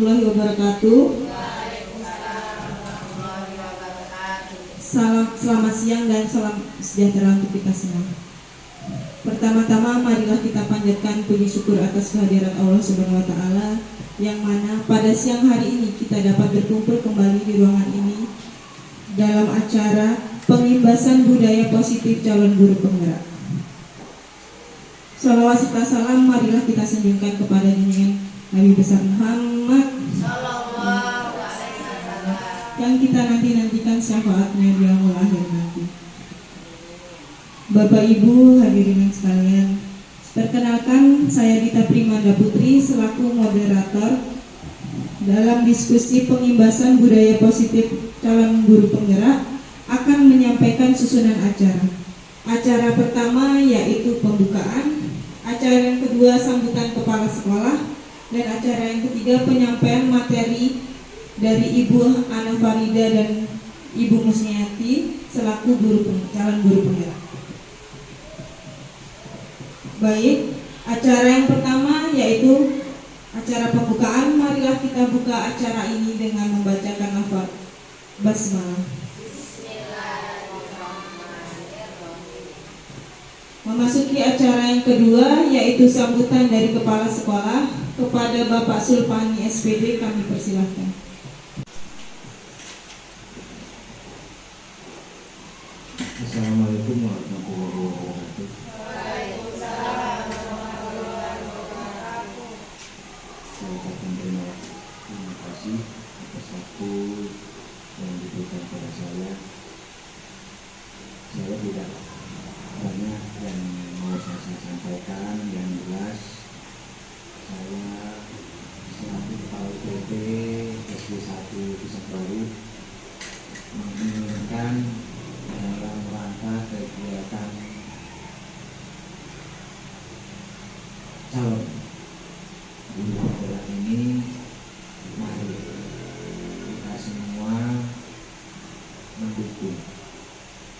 warahmatullahi wabarakatuh. Selamat siang dan salam sejahtera untuk kita semua. Pertama-tama marilah kita panjatkan puji syukur atas kehadiran Allah Subhanahu wa taala yang mana pada siang hari ini kita dapat berkumpul kembali di ruangan ini dalam acara pengimbasan budaya positif calon guru penggerak. Salawat serta salam marilah kita sanjungkan kepada junjungan Nabi besar Muhammad yang kita nantikan syafaatnya di yaumul akhir nanti. Bapak Ibu hadirin yang sekalian, perkenalkan saya Dita Primanda Putri selaku moderator dalam diskusi pengimbasan budaya positif calon guru penggerak akan menyampaikan susunan acara. Acara pertama yaitu pembukaan, acara yang kedua sambutan kepala sekolah, dan acara yang ketiga penyampaian materi dari Ibu Ana Farida dan Ibu Musniati selaku calon guru penggerak. Baik, acara yang pertama yaitu acara pembukaan. Marilah kita buka acara ini dengan membacakan lafaz basmalah. Memasuki acara yang kedua yaitu sambutan dari kepala sekolah. Kepada Bapak Sulpani SPD kami persilahkan. Assalamualaikum warahmatullahi wabarakatuh. Waalaikumsalam warahmatullahi wabarakatuh. Saya ucapkan terima kasih atas waktu yang diberikan kepada saya. Saya tidak banyak yang mau saya sampaikan, yang jelas saya selaku kepala UPT SD 1 Pisang Baru menginginkan dalam rangka kegiatan calon guru penggerak ini, mari kita semua mendukung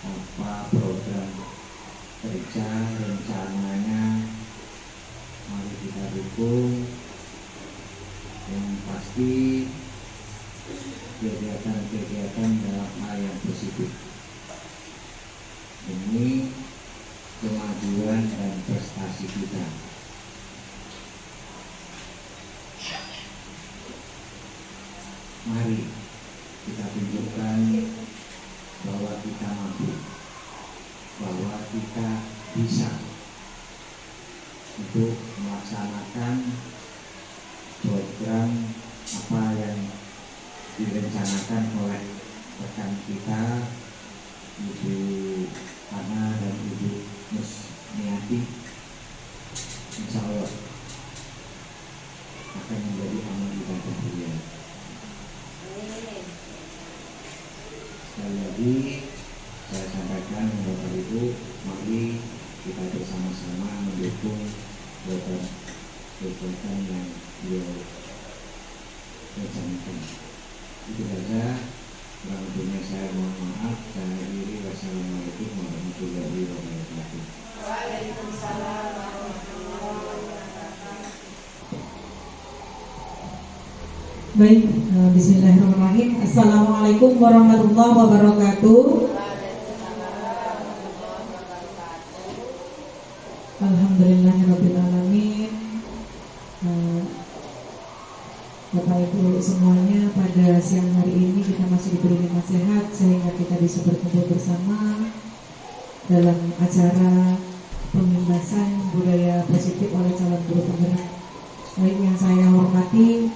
apa program kerja rencananya. Mari kita dukung, yang pasti kegiatan-kegiatan dalam hal yang positif demi kemajuan dan prestasi kita. Mari kita tunjukkan bahwa kita mampu, bahwa kita bisa untuk melaksanakan program apa yang direncanakan oleh rekan kita Ibu Ana dan Ibu Musniati. Insya Allah akan menjadi amal ibadah beliau. Sekali lagi saya sampaikan Bapak Ibu, mari kita bersama-sama mendukung kegiatan yang beliau rencanakan. Itu saja. Kurang lebihnya saya mohon maaf. Saya akhiri. Wassalamualaikum warahmatullahi wabarakatuh. Waalaikumsalam warahmatullahi wabarakatuh. Baik, bismillahirrahmanirrahim. Assalamualaikum warahmatullahi wabarakatuh. Alhamdulillahirabbil alamin. Bapak Ibu semuanya, pada siang hari ini kita masih diberi nikmat sehat sehingga kita bisa berkumpul bersama dalam acara pengimbasan budaya positif oleh calon guru penggerak. Baik, yang saya hormati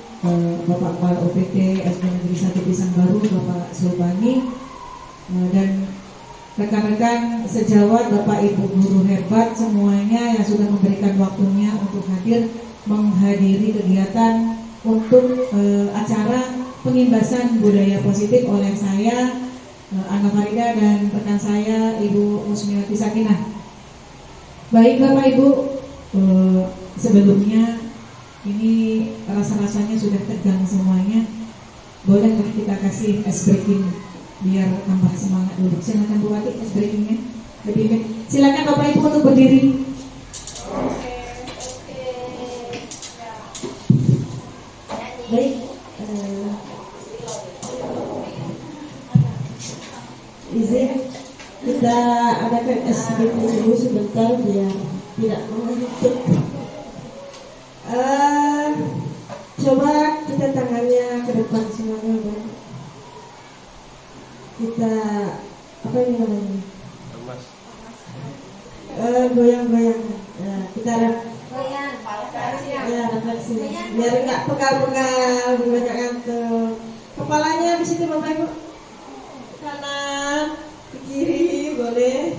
Bapak Kepala UPT SD Negeri 1 Pisang Baru, Bapak Sulpani, dan rekan-rekan sejawat, Bapak Ibu guru hebat semuanya yang sudah memberikan waktunya untuk hadir menghadiri kegiatan untuk acara pengimbasan budaya positif oleh saya Ana Farida dan rekan saya Ibu Musniati Sakinah. Baik Bapak Ibu, sebelumnya ini rasa-rasanya sudah tegang semuanya. Bolehkah kita kasih ice breaking biar tambah semangat dulu? Silakan Bu Wati, ice breakingnya. Silakan Bapak Ibu untuk berdiri. Baik, tidak mengantuk. Coba kita tangannya ke depan semuanya, Bang. Kita apa ini namanya? Goyang-goyang. Nah, kita refleksi. Biar nggak pegal-pegal, banyak ngantuk. Kepalanya di situ Bapak Ibu. Kanan, ke kiri boleh.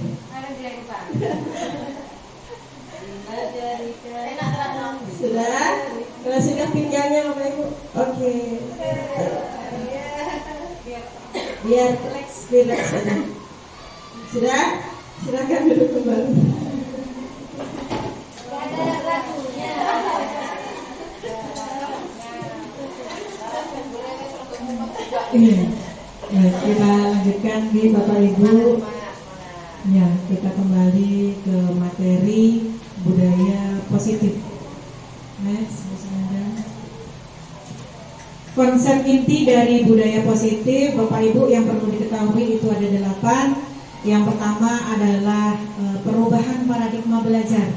Sudah? Kalau sudah pinggangnya Bapak Ibu. Oke. Biar relax aja. Sudah? Silakan duduk kembali. Ya, kita lanjutkan di Bapak Ibu. Ya, kita kembali ke materi budaya positif. Next, konsep inti dari budaya positif, Bapak Ibu, yang perlu diketahui itu ada 8. Yang pertama adalah perubahan paradigma belajar.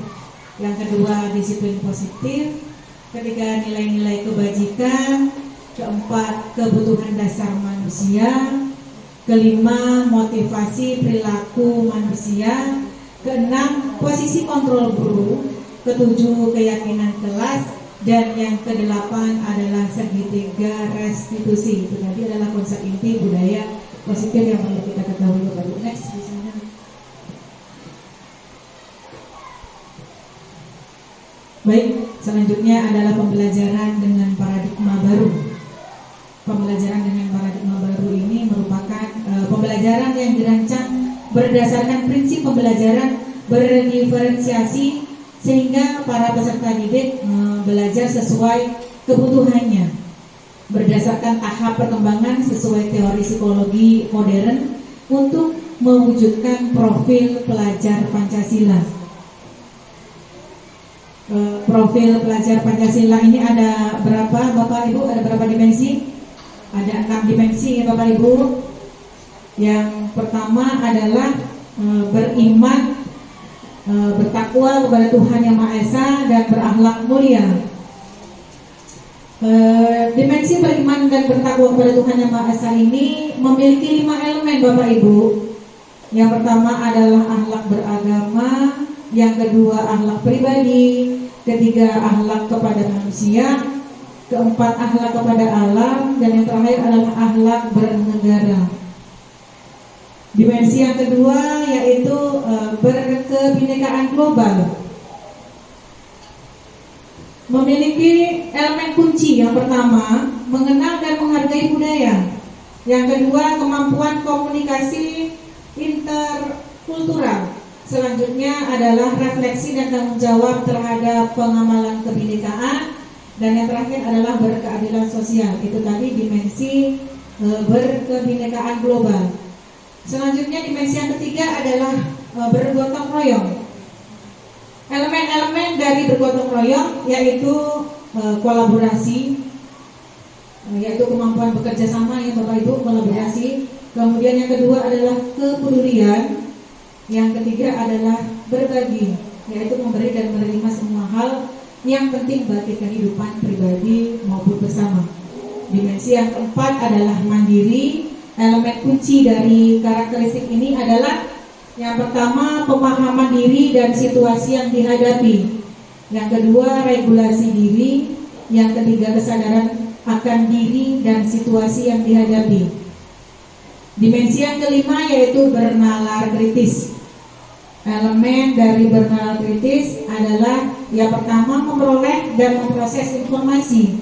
Yang kedua, disiplin positif. Ketiga, nilai-nilai kebajikan. Keempat, kebutuhan dasar manusia. Kelima, motivasi perilaku manusia. Keenam, posisi kontrol guru. Ketujuh, keyakinan kelas. Dan yang kedelapan adalah segitiga restitusi. Itu tadi adalah konsep inti budaya positif yang perlu kita ketahui, Bapak Ibu. Next, di sana. Baik, selanjutnya adalah pembelajaran dengan paradigma baru. Pembelajaran dengan paradigma baru ini merupakan pembelajaran yang dirancang berdasarkan prinsip pembelajaran berdiferensiasi sehingga para peserta didik belajar sesuai kebutuhannya berdasarkan tahap perkembangan sesuai teori psikologi modern untuk mewujudkan profil pelajar Pancasila. Profil pelajar Pancasila ini ada berapa Bapak Ibu? Ada berapa dimensi? Ada 6 dimensi ya Bapak Ibu. Yang pertama adalah beriman, bertakwa kepada Tuhan Yang Maha Esa dan berakhlak mulia. Dimensi beriman dan bertakwa kepada Tuhan Yang Maha Esa ini memiliki 5 elemen Bapak Ibu. Yang pertama adalah akhlak beragama, yang kedua akhlak pribadi, ketiga akhlak kepada manusia, keempat akhlak kepada alam, dan yang terakhir adalah akhlak bernegara. Dimensi yang kedua yaitu berkebinekaan global. Memiliki elemen kunci. Yang pertama, mengenal dan menghargai budaya. Yang kedua, kemampuan komunikasi interkultural. Selanjutnya adalah refleksi dan tanggung jawab terhadap pengamalan kebinekaan. Dan yang terakhir adalah berkeadilan sosial. Itu tadi dimensi berkebinekaan global. Selanjutnya dimensi yang ketiga adalah bergotong royong. Elemen-elemen dari bergotong royong yaitu kolaborasi, yaitu kemampuan bekerja sama ya Bapak Ibu, kolaborasi. Kemudian yang kedua adalah kepedulian. Yang ketiga adalah berbagi, yaitu memberi dan menerima semua hal yang penting bagi kehidupan pribadi maupun bersama. Dimensi yang keempat adalah mandiri. Elemen kunci dari karakteristik ini adalah yang pertama, pemahaman diri dan situasi yang dihadapi. Yang kedua, regulasi diri. Yang ketiga, kesadaran akan diri dan situasi yang dihadapi. Dimensi yang kelima yaitu bernalar kritis. Elemen dari bernalar kritis adalah yang pertama, memperoleh dan memproses informasi.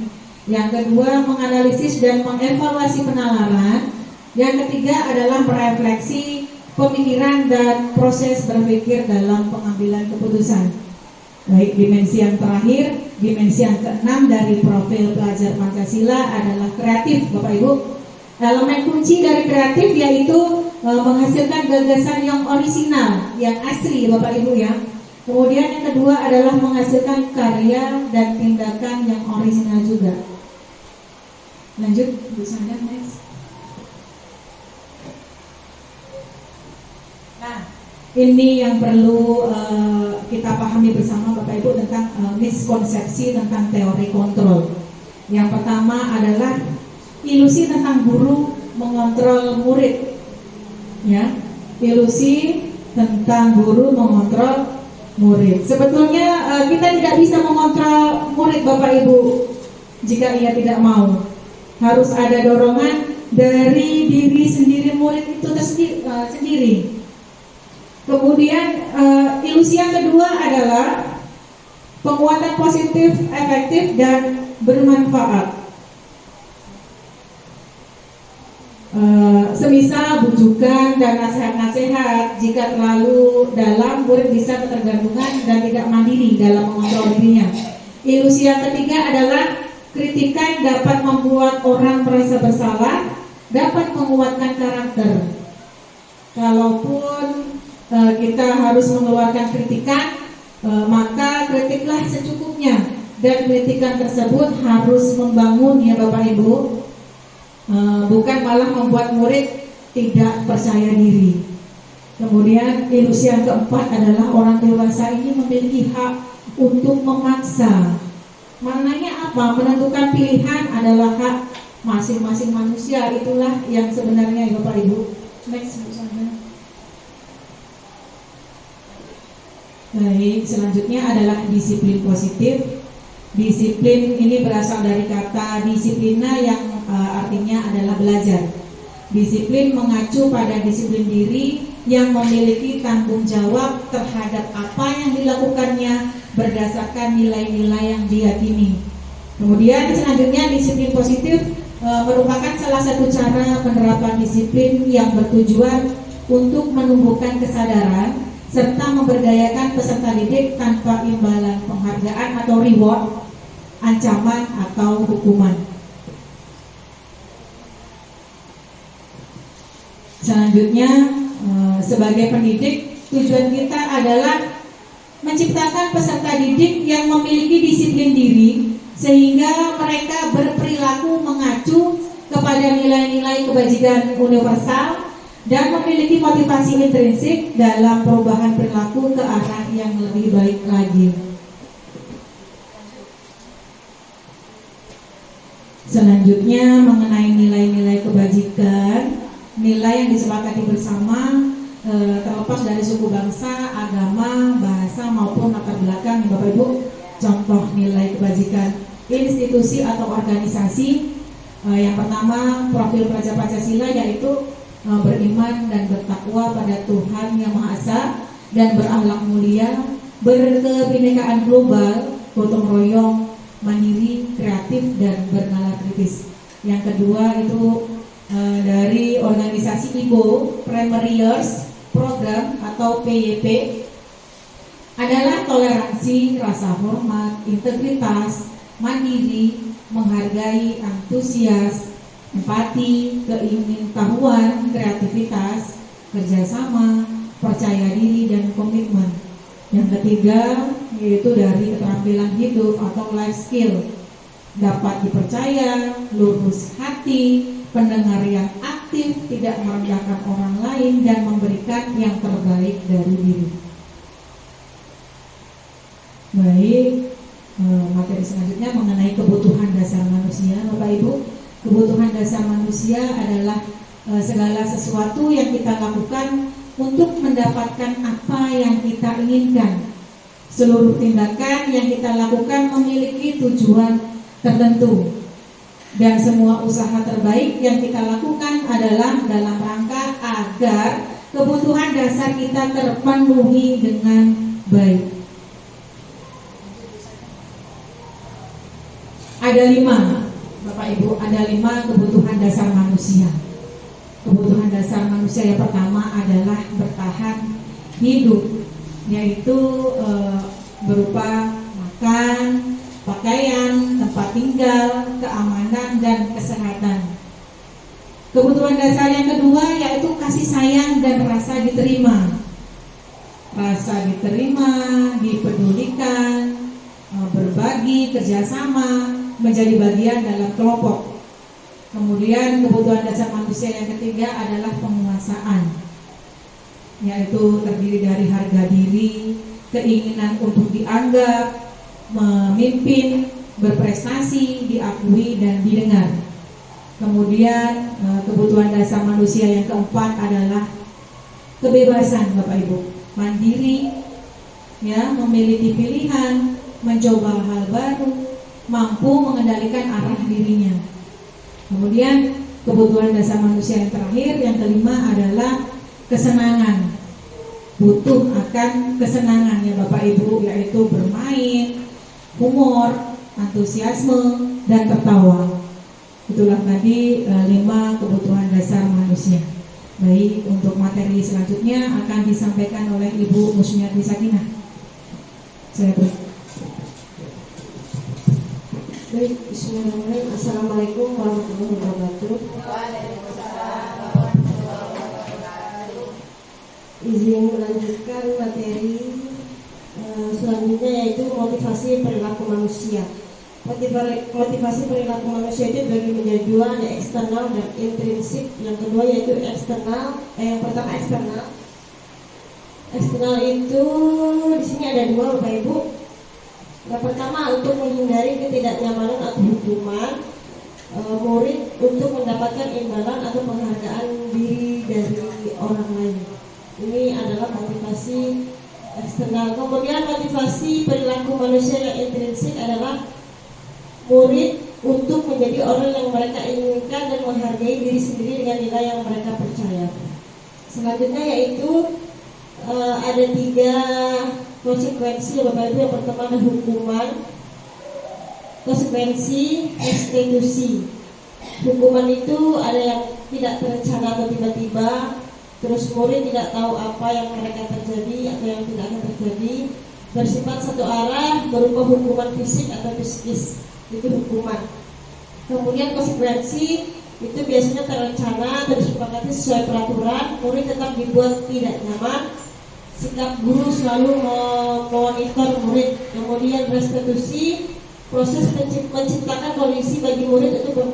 Yang kedua, menganalisis dan mengevaluasi penalaran. Yang ketiga adalah merefleksi pemikiran dan proses berpikir dalam pengambilan keputusan. Baik, dimensi yang terakhir, dimensi yang keenam dari profil pelajar Pancasila adalah kreatif Bapak Ibu. Elemen kunci dari kreatif yaitu menghasilkan gagasan yang orisinal, yang asli Bapak Ibu ya. Kemudian yang kedua adalah menghasilkan karya dan tindakan yang orisinal juga. Lanjut, Bu Sandra, next. Nah, Ini yang perlu kita pahami bersama Bapak Ibu tentang miskonsepsi tentang teori kontrol. Yang pertama adalah ilusi tentang guru mengontrol murid. Ya, ilusi tentang guru mengontrol murid. Sebetulnya kita tidak bisa mengontrol murid Bapak Ibu jika ia tidak mau. Harus ada dorongan dari diri sendiri murid itu sendiri. Kemudian ilusi yang kedua adalah penguatan positif, efektif, dan bermanfaat. Semisal bujukan dan nasihat-nasihat, jika terlalu dalam, murid bisa ketergantungan dan tidak mandiri dalam mengontrol dirinya. Ilusi yang ketiga adalah kritikan dapat membuat orang merasa bersalah, dapat menguatkan karakter. Kalaupun kita harus mengeluarkan kritikan, maka kritiklah secukupnya, dan kritikan tersebut harus membangun ya Bapak Ibu, bukan malah membuat murid tidak percaya diri. Kemudian ilusi yang keempat adalah orang dewasa ini memiliki hak untuk memaksa. Maknanya apa? Menentukan pilihan adalah hak masing-masing manusia. Itulah yang sebenarnya ya Bapak Ibu. Next misalnya. Baik, selanjutnya adalah disiplin positif. Disiplin ini berasal dari kata disiplina yang artinya adalah belajar. Disiplin mengacu pada disiplin diri yang memiliki tanggung jawab terhadap apa yang dilakukannya berdasarkan nilai-nilai yang diyakini. Kemudian selanjutnya disiplin positif merupakan salah satu cara penerapan disiplin yang bertujuan untuk menumbuhkan kesadaran serta memberdayakan peserta didik tanpa imbalan penghargaan atau reward, ancaman atau hukuman. Selanjutnya, sebagai pendidik, tujuan kita adalah menciptakan peserta didik yang memiliki disiplin diri sehingga mereka berperilaku mengacu kepada nilai-nilai kebajikan universal dan memiliki motivasi intrinsik dalam perubahan perilaku ke arah yang lebih baik lagi. Selanjutnya mengenai nilai-nilai kebajikan, nilai yang disepakati bersama terlepas dari suku bangsa, agama, bahasa maupun latar belakang. Bapak Ibu, contoh nilai kebajikan institusi atau organisasi. Yang pertama, profil Praja Pancasila, yaitu beriman dan bertakwa pada Tuhan Yang Maha Esa dan berakhlak mulia, berkebinekaan global, gotong royong, mandiri, kreatif, dan bernalar kritis. Yang kedua itu dari organisasi IBO Primary Years Program atau PYP adalah toleransi, rasa hormat, integritas, mandiri, menghargai, antusias, empati, keingintahuan, kreativitas, kerjasama, percaya diri, dan komitmen. Yang ketiga yaitu dari keterampilan hidup atau life skill, dapat dipercaya, lurus hati, pendengar yang aktif, tidak merendahkan orang lain, dan memberikan yang terbaik dari diri. Baik, materi selanjutnya mengenai kebutuhan dasar manusia. Bapak Ibu, kebutuhan dasar manusia adalah segala sesuatu yang kita lakukan untuk mendapatkan apa yang kita inginkan. Seluruh tindakan yang kita lakukan memiliki tujuan tertentu, dan semua usaha terbaik yang kita lakukan adalah dalam rangka agar kebutuhan dasar kita terpenuhi dengan baik. Ada 5, Bapak Ibu, ada 5 kebutuhan dasar manusia. Kebutuhan dasar manusia yang pertama adalah bertahan hidup, yaitu berupa makan, pakaian, tempat tinggal, keamanan, dan kesehatan. Kebutuhan dasar yang kedua yaitu kasih sayang dan rasa diterima. Rasa diterima, dipedulikan, berbagi, kerjasama, menjadi bagian dalam kelompok. Kemudian kebutuhan dasar manusia yang ketiga adalah penguasaan. yaitu terdiri dari harga diri, keinginan untuk dianggap, memimpin, berprestasi, diakui dan didengar. Kemudian kebutuhan dasar manusia yang keempat adalah kebebasan, Bapak Ibu, mandiri, ya, memiliki pilihan, mencoba hal baru, mampu mengendalikan arah dirinya. Kemudian kebutuhan dasar manusia yang terakhir, yang kelima adalah kesenangan. Butuh akan kesenangan ya Bapak Ibu, yaitu bermain, humor, antusiasme, dan tertawa. Itulah tadi 5 kebutuhan dasar manusia. Baik, untuk materi selanjutnya akan disampaikan oleh Ibu Musmiati Sakinah. Saya beri. Baik, bismillahirrahmanirrahim. Assalamualaikum warahmatullahi wabarakatuh. Izin melanjutkan materi selanjutnya, yaitu motivasi perilaku manusia. Motivasi perilaku manusia itu dibagi menjadi dua, ada eksternal dan intrinsik. Yang kedua yaitu eksternal. Yang pertama eksternal. Eksternal itu di sini ada dua, Bapak Ibu. Yang pertama, untuk menghindari ketidaknyamanan atau hukuman murid untuk mendapatkan imbalan atau penghargaan diri dari orang lain. Ini adalah motivasi eksternal. Kemudian motivasi perilaku manusia yang intrinsik adalah murid untuk menjadi orang yang mereka inginkan dan menghargai diri sendiri dengan nilai yang mereka percaya. Selanjutnya yaitu ada 3 konsekuensi, Bapak Ibu. Yang pertama ada hukuman, konsekuensi, restitusi. Hukuman itu ada yang tidak terencana atau tiba-tiba, terus murid tidak tahu apa yang mereka terjadi atau yang tidak akan terjadi, bersifat satu arah, berupa hukuman fisik atau psikis. Itu hukuman. Kemudian konsekuensi itu biasanya terencana atau disepakati sesuai peraturan, murid tetap dibuat tidak nyaman, sikap guru selalu memonitor murid. Kemudian restitusi, proses menciptakan kondisi bagi murid untuk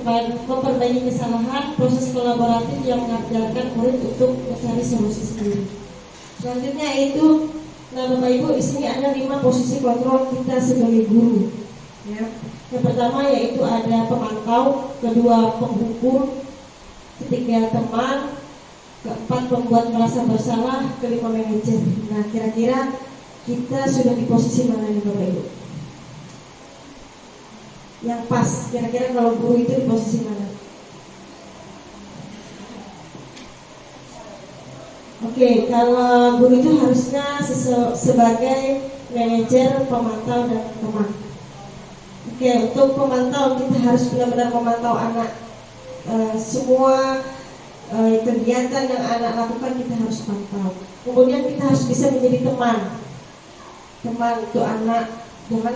memperbaiki kesalahan, proses kolaboratif yang mengajarkan murid untuk mencari solusi sendiri. Selanjutnya itu, nah Bapak Ibu, di sini ada 5 posisi kontrol kita sebagai guru. Ya. Yang pertama yaitu ada pemantau, kedua penghukum, ketiga teman, keempat pembuat merasa bersalah, kelima manajer. Nah, kira-kira kita sudah di posisi mana nih Bapak Ibu? Yang pas, kira-kira kalau guru itu di posisi mana? Oke, kalau guru itu harusnya sebagai manajer, pemantau, dan teman. Oke, untuk pemantau kita harus benar-benar memantau anak. Semua kegiatan yang anak lakukan kita harus pantau. Kemudian kita harus bisa menjadi teman untuk anak. Jangan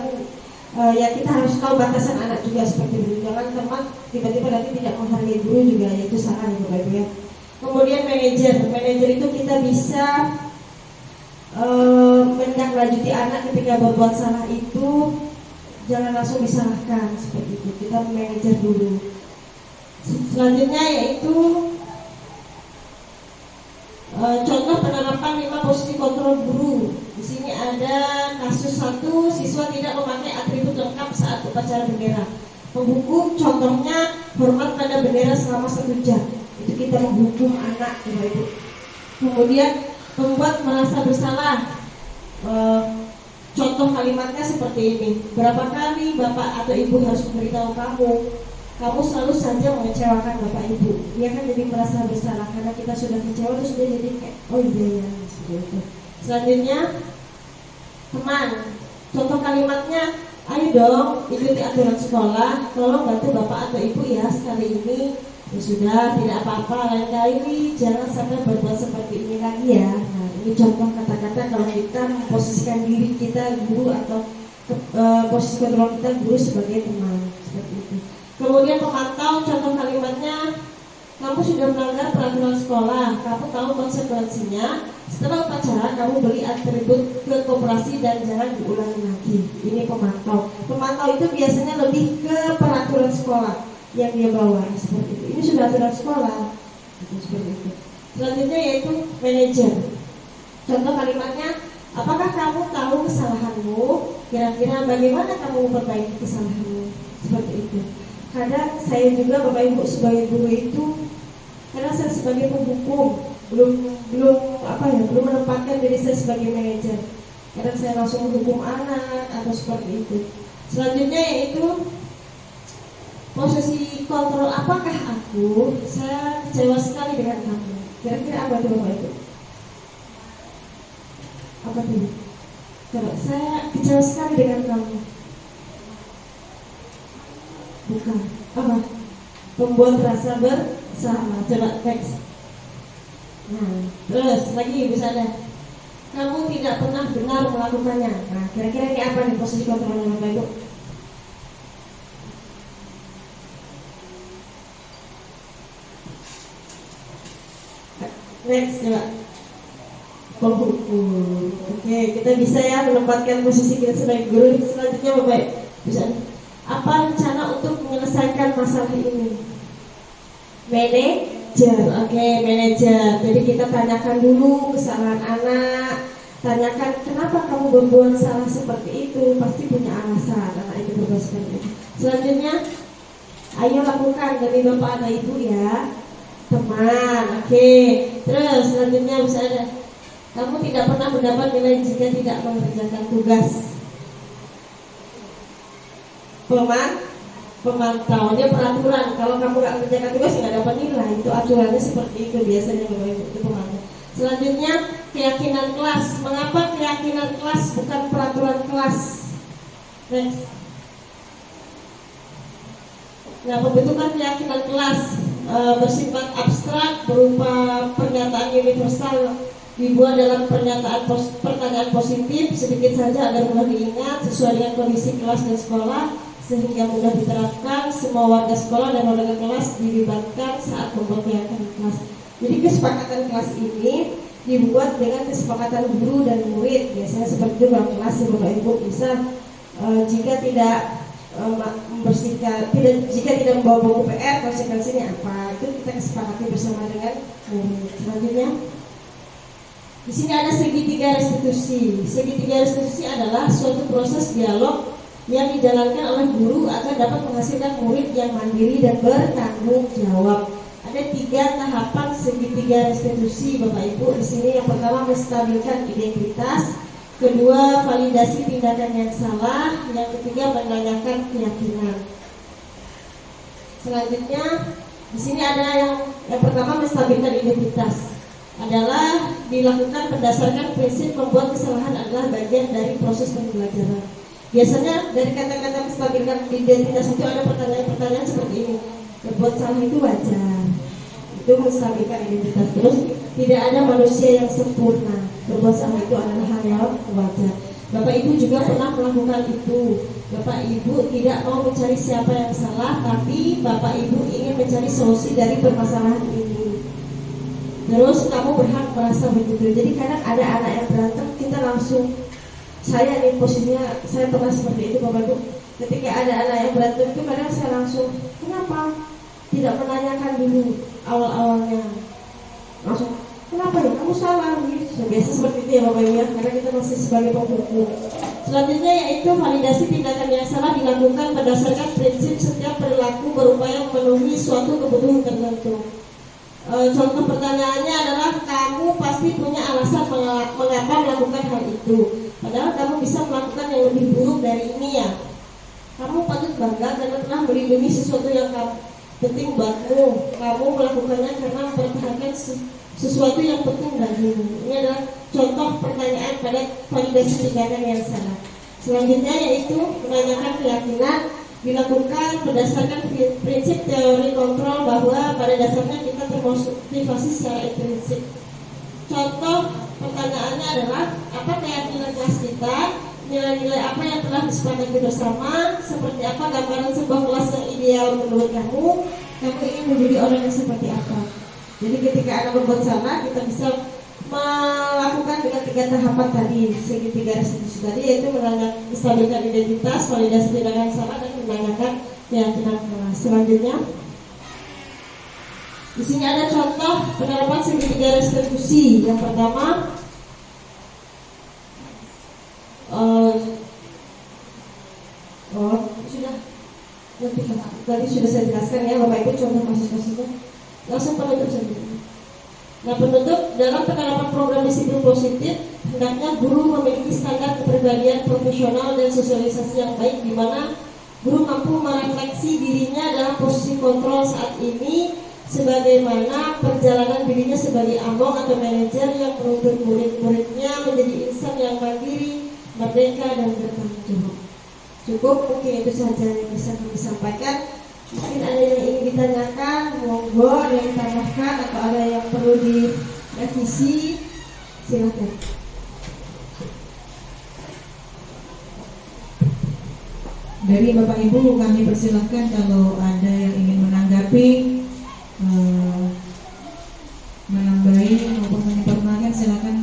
ya kita harus tahu batasan anak juga seperti itu. Jangan teman tiba-tiba nanti tidak menghargai guru juga, yaitu salah ya Bapak Ibu ya. Kemudian manajer itu kita bisa menindaklanjuti anak ketika berbuat salah itu. Jangan langsung disalahkan seperti itu. Kita manajer dulu. Selanjutnya yaitu contoh penerapan 5 posisi kontrol guru. Di sini ada kasus 1, siswa tidak memakai atribut lengkap saat upacara bendera. Penghukum contohnya hormat pada bendera selama 1 jam. Itu kita menghukum anak, Ibu. Kemudian membuat merasa bersalah. Contoh kalimatnya seperti ini. Berapa kali Bapak atau Ibu harus memberitahu kamu selalu saja mengecewakan Bapak Ibu. Dia kan jadi merasa bersalah karena kita sudah kecewa, terus dia jadi kayak oh iya ya, seperti itu. Selanjutnya teman. Contoh kalimatnya, ayo dong ikuti aturan sekolah, tolong bantu Bapak atau Ibu ya sekali ini. Ya sudah, tidak apa-apa, lain kali jangan sampai berbuat seperti ini lagi ya. Nah, ini contoh kata-kata kalau kita memposisikan diri kita guru atau posisi kontrol kita guru sebagai teman, seperti itu. Kemudian pemantau, contoh kalimatnya, kamu sudah melanggar peraturan sekolah, kamu tahu konsekuensinya. Setelah upacara, kamu beli atribut ke koperasi dan jangan diulangi lagi. Ini pemantau. Pemantau itu biasanya lebih ke peraturan sekolah yang dia bawa, seperti itu. Ini sudah aturan sekolah, seperti itu. Selanjutnya yaitu manajer. Contoh kalimatnya, apakah kamu tahu kesalahanmu? Kira-kira bagaimana kamu memperbaiki kesalahanmu? Seperti itu. Kadang saya juga Bapak Ibu sebagai guru itu, karena saya sebagai penghukum belum menempatkan diri saya sebagai manajer. Kadang saya langsung menghukum anak atau seperti itu. Selanjutnya yaitu posisi kontrol, apakah saya kecewa sekali dengan kamu. Kira-kira apa itu Bapak Ibu? Apa itu? Kalau saya kecewa sekali dengan kamu, bukan apa? Membuat rasa bersalah. Coba teks. Nah, terus lagi bisa ada. Kamu tidak pernah benar melakukannya. Nah, kira-kira ini apa nih posisi kontrolnya Bapak Ibu? Next, coba. Penghukum. Oke, kita bisa ya menempatkan posisi kita sebagai guru. Selanjutnya Bapak bisa. Apa rencana untuk menyelesaikan masalah ini? Manajer, oke, manajer. Jadi kita tanyakan dulu kesalahan anak, tanyakan kenapa kamu berbuat salah seperti itu, pasti punya alasan anak itu berbuat seperti itu. Selanjutnya, ayo lakukan demi bapak dan ibu ya, teman, oke. Terus selanjutnya bisa ada, kamu tidak pernah mendapat nilai jika tidak mengerjakan tugas. Pemantau, dia peraturan. Kalau kamu nggak mengerjakan tugas nggak dapat nilai. Itu aturannya seperti itu biasanya Bapak Ibu, itu pemantau. Selanjutnya keyakinan kelas. Mengapa keyakinan kelas bukan peraturan kelas? Next. Nah, pembentukan keyakinan kelas bersifat abstrak berupa pernyataan universal dibuat dalam pertanyaan positif sedikit saja agar mudah diingat sesuai dengan kondisi kelas dan sekolah, sehingga mudah diterapkan. Semua warga sekolah dan warga kelas dilibatkan saat membuat keyakinan kelas. Jadi kesepakatan kelas ini dibuat dengan kesepakatan guru dan murid. Biasanya seperti itu dalam kelas ya Bapak Ibu. Bisa jika tidak jika tidak membawa buku PR, konsekuensinya apa? Itu kita kesepakati bersama dengan murid. Selanjutnya, di sini ada segitiga restitusi. Segitiga restitusi adalah suatu proses dialog yang dijalankan oleh guru agar dapat menghasilkan murid yang mandiri dan bertanggung jawab. Ada 3 tahapan segitiga restitusi Bapak Ibu. Di sini yang pertama menstabilkan identitas, kedua validasi tindakan yang salah, yang ketiga menanyakan keyakinan. Selanjutnya di sini ada yang pertama menstabilkan identitas adalah dilakukan berdasarkan prinsip membuat kesalahan adalah bagian dari proses pembelajaran. Biasanya dari kata-kata menstabilkan identitas itu ada pertanyaan-pertanyaan seperti ini. Berbuat salah itu wajar. Itu menstabilkan identitas. Terus tidak ada manusia yang sempurna. Berbuat salah itu adalah hal yang wajar. Bapak Ibu juga pernah melakukan itu. Bapak Ibu tidak mau mencari siapa yang salah, tapi Bapak Ibu ingin mencari solusi dari permasalahan ini. Terus kamu berhak merasa begitu. Jadi kadang ada anak yang berantem, kita langsung, saya nih posisinya, saya pernah seperti itu Bapak Ibu. Ketika ada anak yang berantem itu kadang saya langsung, kenapa tidak menanyakan dulu awal-awalnya, langsung kenapa ya kamu salah gitu. Biasa seperti itu ya Bapak Ibu ya, karena kita masih sebagai penghukum. Selanjutnya yaitu validasi tindakan yang salah dilakukan berdasarkan prinsip setiap perilaku berupaya memenuhi suatu kebutuhan tertentu. Contoh pertanyaannya adalah kamu pasti punya alasan mengapa melakukan hal itu, padahal kamu bisa melakukan yang lebih buruk dari ini ya. Kamu patut bangga karena telah melindungi sesuatu yang penting buatmu. Kamu melakukannya karena mempertahankan sesuatu yang penting bagimu. Ini adalah contoh pertanyaan pada validasi tindakan yang salah. Selanjutnya yaitu menanyakan keyakinan, dilakukan berdasarkan prinsip teori kontrol bahwa pada dasarnya kita termotivasi secara intrinsik. Contoh pertanyaannya adalah apa keyakinan kelas kita, nilai-nilai apa yang telah disepakati bersama, seperti apa gambaran sebuah kelas yang ideal menurut kamu ingin menjadi orang yang seperti apa. Jadi ketika anak berbuat salah, kita bisa melakukan dengan 3 tahapan tadi, segitiga restitusi tadi, yaitu menstabilkan identitas, validasi tindakan salah, dan menanyakan keyakinan kelas. Selanjutnya, di sini ada contoh penerapan segitiga restitusi. Yang pertama, Nanti tadi sudah saya jelaskan ya Bapak Ibu contoh kasus-kasusnya. Langsung penutup sendiri. Nah, penutup dalam penerapan program disiplin positif, hendaknya guru memiliki standar kepribadian profesional dan sosialisasi yang baik, di mana guru mampu merefleksi dirinya dalam posisi kontrol saat ini, sebagaimana perjalanan dirinya sebagai abang atau manajer yang menuntut murid-muridnya menjadi insan yang mandiri, merdeka, dan bertanggung jawab. Cukup, mungkin itu saja yang bisa kami sampaikan. Mungkin ada yang ingin ditanyakan, monggo, ada yang ditambahkan atau ada yang perlu direvisi, silakan. Dari Bapak Ibu kami persilahkan kalau ada yang ingin menanggapi, menambahi maupun menyempurnakan, silakan.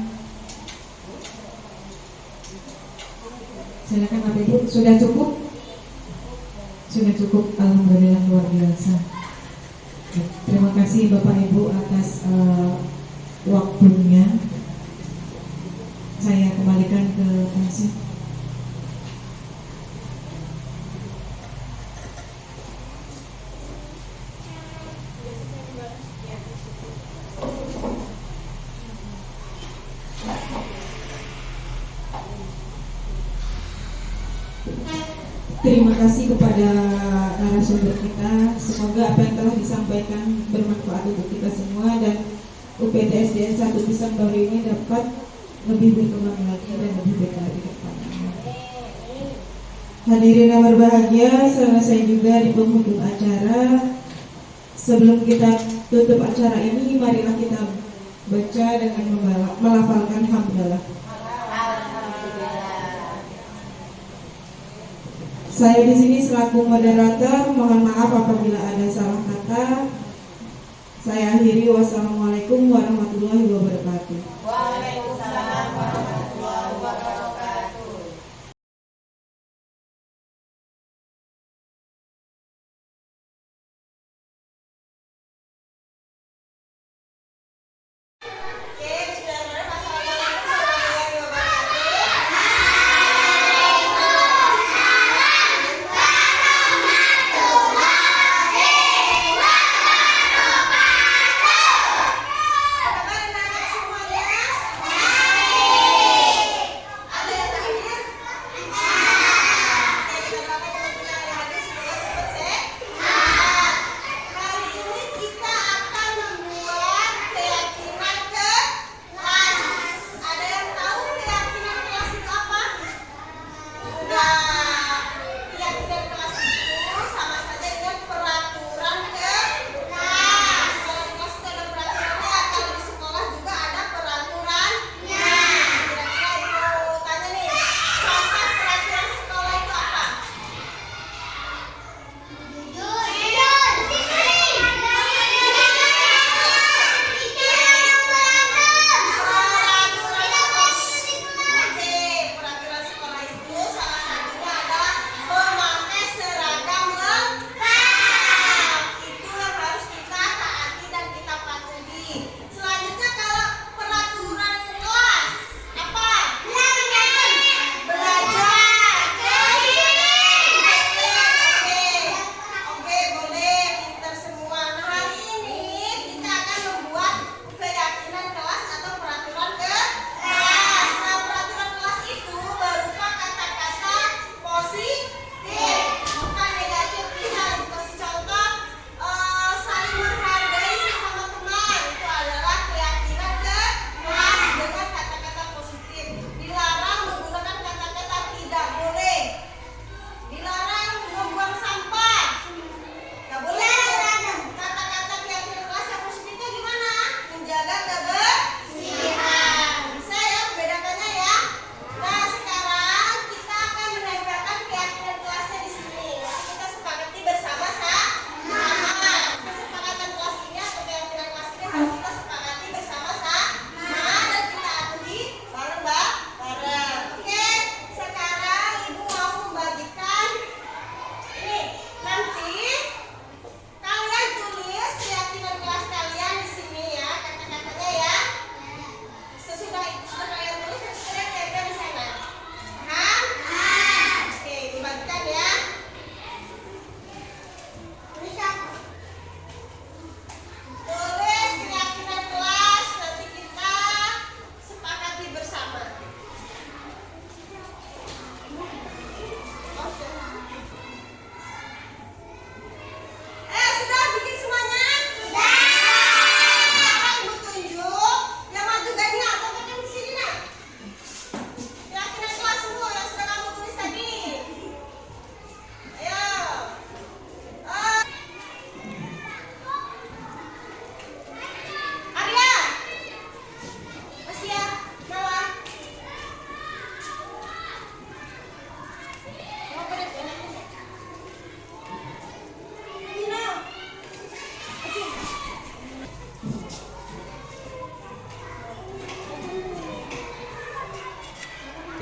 Silakan Bapak Ibu. Sudah cukup? Sudah cukup, alhamdulillah, luar biasa. Terima kasih Bapak Ibu atas waktunya. Saya kembalikan ke MC. Terima kasih kepada narasumber kita. Semoga apa yang telah disampaikan bermanfaat untuk kita semua dan UPTSDN 1 Pisang Baru ini dapat lebih berkembang lagi dan lebih baik lagi ke depannya. Hadirin yang berbahagia, selesai juga di penghujung acara. Sebelum kita tutup acara ini, marilah kita baca dengan melafalkan hamdalah. Saya di sini selaku moderator, mohon maaf apabila ada salah kata. Saya akhiri, wassalamualaikum warahmatullahi wabarakatuh. Waalaikumsalam warahmatullahi wabarakatuh. Semuanya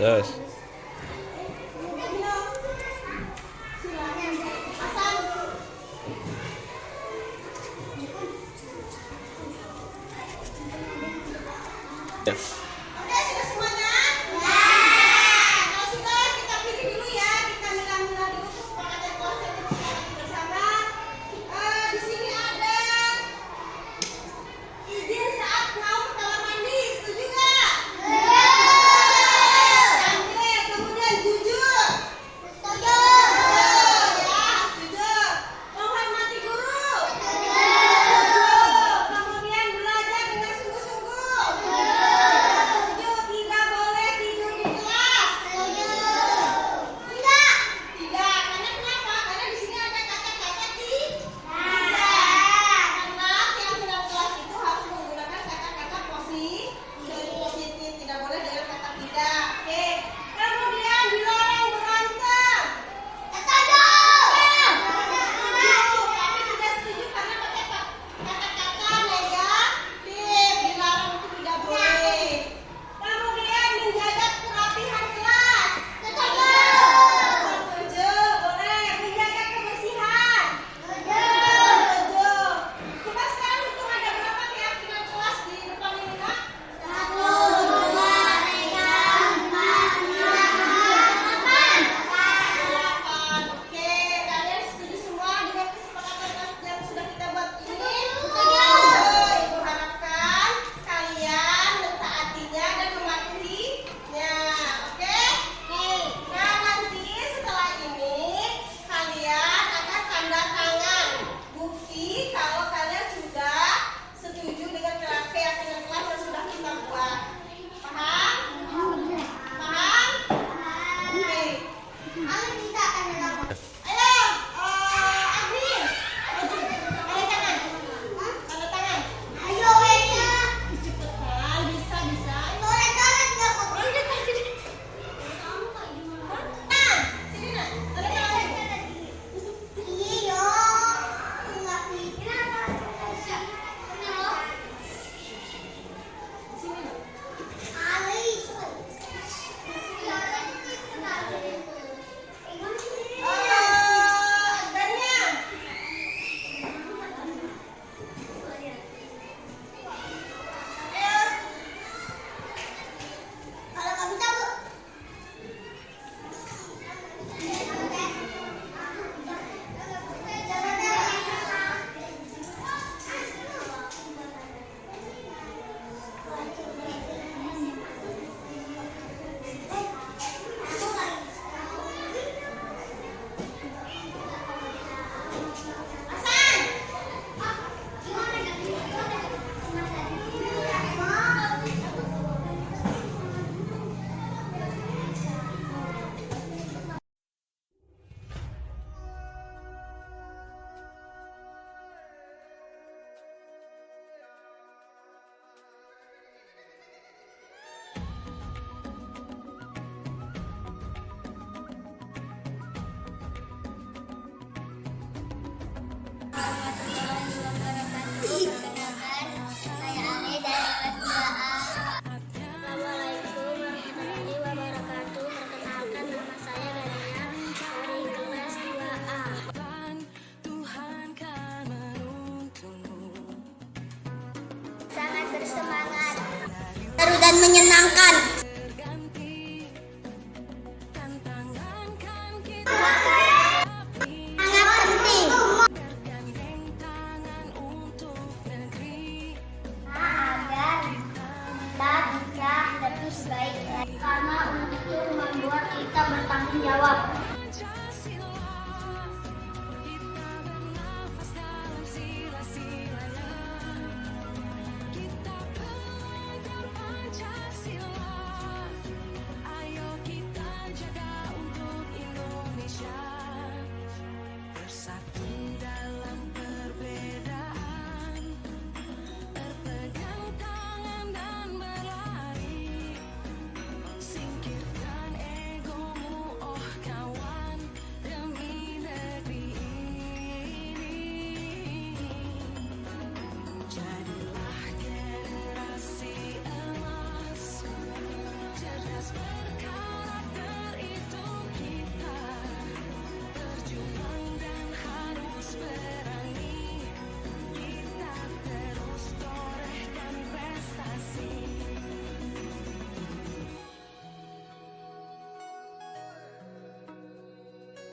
Terus. Ya. Oke, sudah semuanya? Kalau sudah, kita pilih dulu ya. Kita milah-milah dulu kesepakatan kelas yang kita sepakati bersama. Di sini ada izin saat mau ke kamar mandi. Setuju nggak? Oke, kemudian jujur. Setuju. Ya, setuju. Menghormati guru. Setuju. Kemudian belajar dengan sungguh-sungguh. Setuju. Tidak boleh tidur di kelas. Setuju. Tidak. Tidak. Karena kenapa? Karena di sini ada kata-kata tidak. Karena yang dalam kelas itu harus menggunakan kata-kata positif. Tidak boleh dengan kata tidak. Oke. Kemudian dilarang berantem. Setuju. Setuju. Tapi tidak setuju karena pakai kata-kata negatif. Dilarang itu tidak boleh. Kemudian menjaga kerapihan kelas. Setuju. Setuju. Boleh. Menjaga kebersihan. Setuju. Coba sekarang hitung ada berapa keyakinan kelas di depan ini, Kak? 1, 2, 3, 4, 5, 8. Oke, kalian setuju semua dengan kesepakatan yang sudah kita buat ini? Setuju. Ibu harapkan kalian mentaatinya dan mematuhinya. Oke? Nah, nanti setelah ini kalian akan tanda tangan bukti kalau kalian sudah setuju dengan keyakinan kelas yang sudah kita buat. Paham? Paham? Oke. Ayo, Agni. Tanda tangan. Tanda tangan. Ayo, Wenya. Cepetan, bisa. Tan, sini nak. Tanda tangan. Sini nak. Dania. Ayo. Kalau nggak bisa, Bu. Hasan. Saya Ale dari kelas 2A. Assalamualaikum warahmatullahi wabarakatuh. Perkenalkan nama saya Dania dari kelas 2A. Sangat bersemangat, seru dan menyenangkan. Sangat penting. Agar kita bisa lebih baik lagi. Karena untuk membuat kita bertanggung jawab.